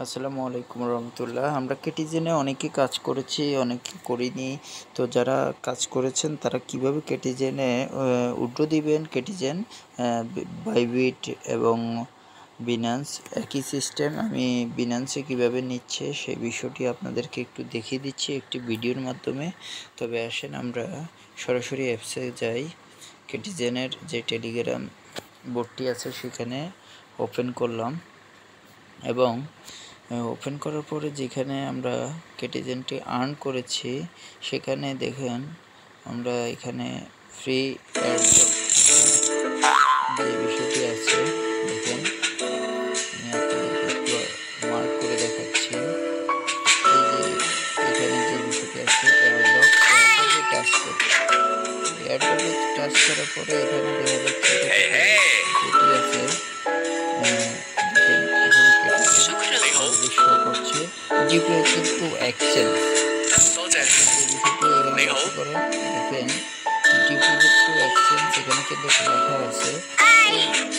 আসসালামু আলাইকুম রহমতুল্লাহ। আমরা কেটিজেনে অনেকে কাজ করেছি, অনেকে করিনি। তো যারা কাজ করেছেন তারা কিভাবে কেটিজেনে উইথড্র দিবেন, কেটিজেন বাইবিট এবং বিনান্স একই সিস্টেম। আমি বিনান্সে কিভাবে নিচ্ছে সেই বিষয়টি আপনাদেরকে একটু দেখিয়ে দিচ্ছি একটি ভিডিওর মাধ্যমে। তবে আসেন আমরা সরাসরি অ্যাপসে যাই। কেটিজেনের যে টেলিগ্রাম বোর্ডটি আছে সেখানে ওপেন করলাম এবং ওপেন করার পরে যেখানে আমরা কেটিজেনটি আর্ন করেছি সেখানে দেখেন আমরা এখানে ফ্রি যে বিষয়টি আছে দেখেন, আমি আপনাদেরকে একটু মার্ক করে দেখাচ্ছি। এই যে এখানে যে বিষয়টি আছে এয়ারড্রপে টাচ করবে। এয়ারড্রপে টাচ করার পরে এখানে দেখা যাচ্ছে যেটি আছে করছে ডিপোজিট টু এক্সচেঞ্জ। দেখেন ডিপোজিট টু এক্সচেঞ্জ এখানে কিন্তু লেখা আছে,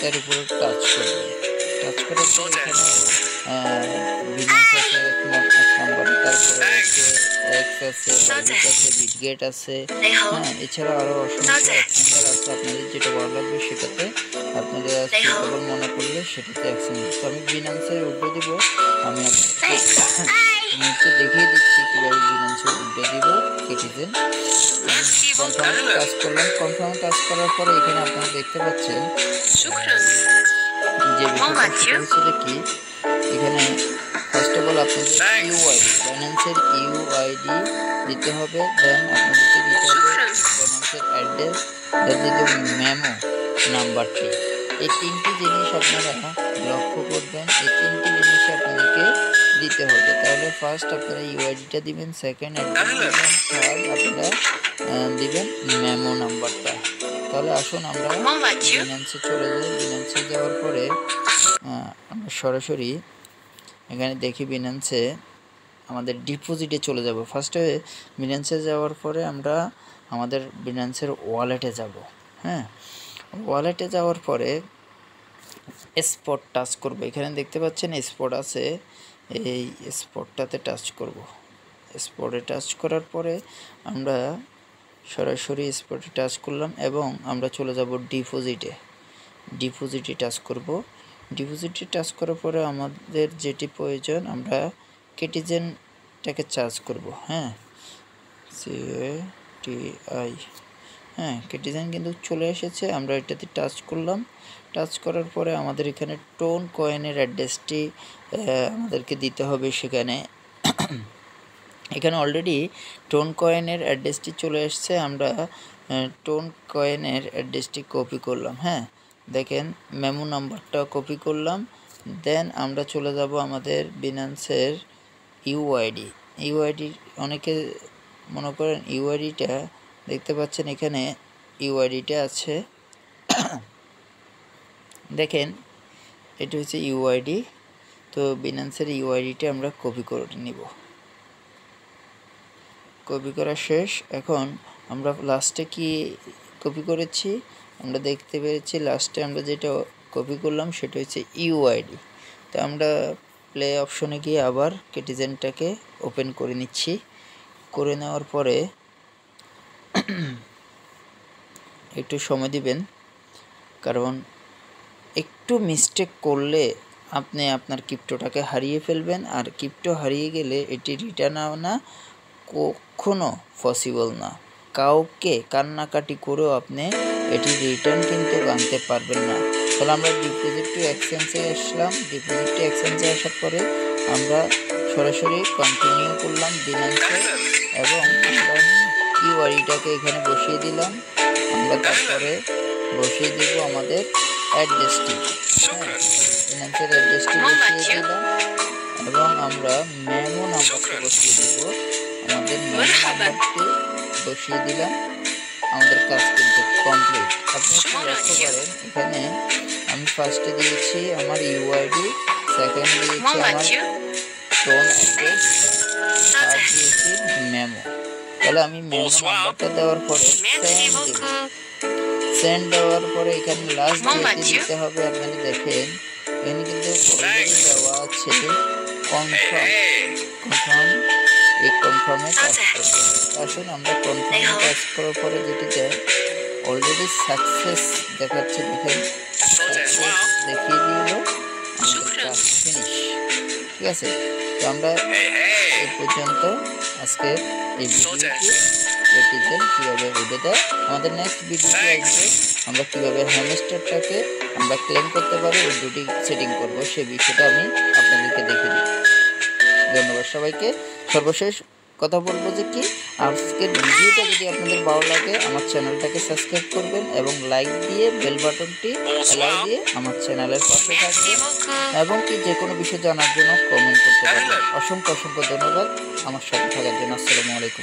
তার উপরে টাচ করবে। টাচ করার পর এখানে বিনান্স আছে এক নাম্বার, তারপরে এক্স আছে, বাইবিট আছে, বিটগেট আছে, হ্যাঁ, এছাড়া আরও অসংখ্য এক্সচেঞ্জার আছে। আপনাদের যেটা ভালো লাগবে সেটাতে আপনারা সুইটেবল মনে করলে সেটাতে এক্সচেঞ্জ। তো আমি বিনান্সে উঠে দিব। আমি আপনাকে দেখিয়ে দিচ্ছি কীভাবে বিনান্সে উঠে দিব কেটিজেন। কনফার্মে টাচ করলাম। কনফার্মে টাচ করার পরে এখানে আপনারা দেখতে পাচ্ছেন যে বিষয়টা সেটা হচ্ছে যে কি, এখানে ফার্স্ট অফ অল আপনাদের ইউআইডি, বাইন্যান্সের ইউআইডি দিতে হবে। দেন আপনাদেরকে দিতে হবে বাইন্যান্সের অ্যাড্রেস, দেন দিতে হবে মেমো নাম্বারটি। এই তিনটি জিনিস আপনারা লক্ষ্য করবেন, এই তিনটি জিনিস আপনাদেরকে দিতে হবে। তাহলে ফার্স্ট আপনারা ইউআইডিটা দিবেন, সেকেন্ড অ্যাড্রেস দিবেন, থার্ড আপনারা দিবেন মেমো নাম্বারটা। তাহলে আসুন আমরা বিনান্সে চলে যাই। বিনান্সে যাওয়ার পরে আমরা সরাসরি এখানে দেখি বিনান্সে আমাদের ডিপোজিটে চলে যাব। ফার্স্টে বিনান্সে যাওয়ার পরে আমরা আমাদের বিনান্সের ওয়ালেটে যাব। হ্যাঁ, ওয়ালেটে যাওয়ার পরে স্পট টাচ করব। এখানে দেখতে পাচ্ছেন স্পট আছে, এই স্পটটাতে টাচ করব। স্পটে টাচ করার পরে আমরা সরাসরি স্পটে টাচ করলাম এবং আমরা চলে যাব ডিপোজিটে। ডিপোজিটে টাচ করব। ডিপোজিটে টাচ করার পরে আমাদের যেটি প্রয়োজন আমরা কেটিজেনটাকে চার্জ করব। হ্যাঁ, CATI, হ্যাঁ, কেটিজেন কিন্তু চলে এসেছে। আমরা এটাতে টাচ করলাম। টাচ করার পরে আমাদের এখানে টোন কয়েনের অ্যাড্রেসটি আমাদেরকে দিতে হবে। সেখানে এখানে অলরেডি টোন কয়েনের অ্যাড্রেসটি চলে এসছে। আমরা টোন কয়েনের অ্যাড্রেসটি কপি করলাম। হ্যাঁ, দেখেন মেমো নাম্বারটা কপি করলাম। দেন আমরা চলে যাব আমাদের বিনান্সের ইউআইডি। ইউআইডি অনেকে মনে করেন ইউআইডিটা দেখতে পাচ্ছেন, এখানে ইউআইডিটা আছে। দেখেন এটা হচ্ছে ইউআইডি। তো বিনান্সের ইউআইডিটা আমরা কপি করে নিব। কপি করা শেষ। এখন আমরা লাস্টে কি কপি করেছি আমরা দেখতে পেরেছি। লাস্টে আমরা যেটা কপি করলাম সেটা হচ্ছে ইউআইডি। তো আমরা প্লে অপশনে গিয়ে আবার কেটিজেনটাকে ওপেন করে নিচ্ছি। করে নেওয়ার পরে একটু সময় দিবেন, কারণ একটু মিস্টেক করলে আপনি আপনার ক্রিপ্টোটাকে হারিয়ে ফেলবেন। আর ক্রিপ্টো হারিয়ে গেলে এটি রিটার্ন আনা কখনো পসিবল না। কাউকে কান্নাকাটি করেও আপনি এটি রিটার্ন কিন্তু আনতে পারবেন না। তাহলে আমরা ডিপোজিট টু এক্সচেঞ্জে আসলাম। ডিপোজিট টু এক্সচেঞ্জে আসার পরে আমরা সরাসরি কন্টিনিউ করলাম বিনান্সে এবং আমরা ইউআইডিটাকে এখানে বসিয়ে দিলাম। আমরা তারপরে বসিয়ে দেব আমাদের অ্যাড্রেসটি। বিনান্সের অ্যাড্রেসটি বসিয়ে দিলাম এবং আমরা মেমো নাম্বারটা বসিয়ে দেব। আমাদের মেমো নাম্বারটি বসিয়ে দিলাম। আমাদের কাজ কিন্তু কমপ্লিট। আপনি একটু লক্ষ্য করেন, এখানে আমি ফার্স্টে দিয়েছি আমার ইউআইডি, সেকেন্ড দিয়েছি আমার টোন অ্যাড্রেস, থার্ড দিয়েছি মেমো। তাহলে আমি মেমো নাম্বারটা দেওয়ার পরে সেন্ড দেব। সেন্ড দেওয়ার পরে এখানে লাস্ট যেটি দিতে হবে আপনারা দেখেন, এখানে কিন্তু অলরেডি দেওয়া আছে কনফার্ম এই কনফার্মে কাজ করবে। আসুন আমরা কনফার্মে কাজ করার পরে যেটি দেয় অলরেডি সাকসেস দেখাচ্ছে, দেখেন সাকসেস দেখিয়ে দিল, আমাদের কাজ ফিনিশ। ঠিক আছে, তো আমরা এই পর্যন্ত আজকে এই ভিডিওটি প্র্যাকটিক্যাল কীভাবে উঠে দেয়। আমাদের নেক্সট ভিডিওটি আসবে আমরা কীভাবে হ্যামস্টারটাকে আমরা ক্লেম করতে পারি ওই দুটি সেটিং করব, সেই বিষয়টা আমি আপনাদেরকে দেখে দিই। ধন্যবাদ সবাইকে। সর্বশেষ কথা বলবো যে কি, আজকের ভিডিওটা যদি আপনাদের ভালো লাগে আমার চ্যানেলটাকে সাবস্ক্রাইব করবেন এবং লাইক দিয়ে বেল বাটনটি এলাও দিয়ে আমার চ্যানেলের পাশে থাকবেন এবং কি যে কোনো বিষয় জানার জন্য কমেন্ট করতে পারবেন। অসংখ্য ধন্যবাদ আমার সাথে থাকার জন্য। আসসালামু আলাইকুম।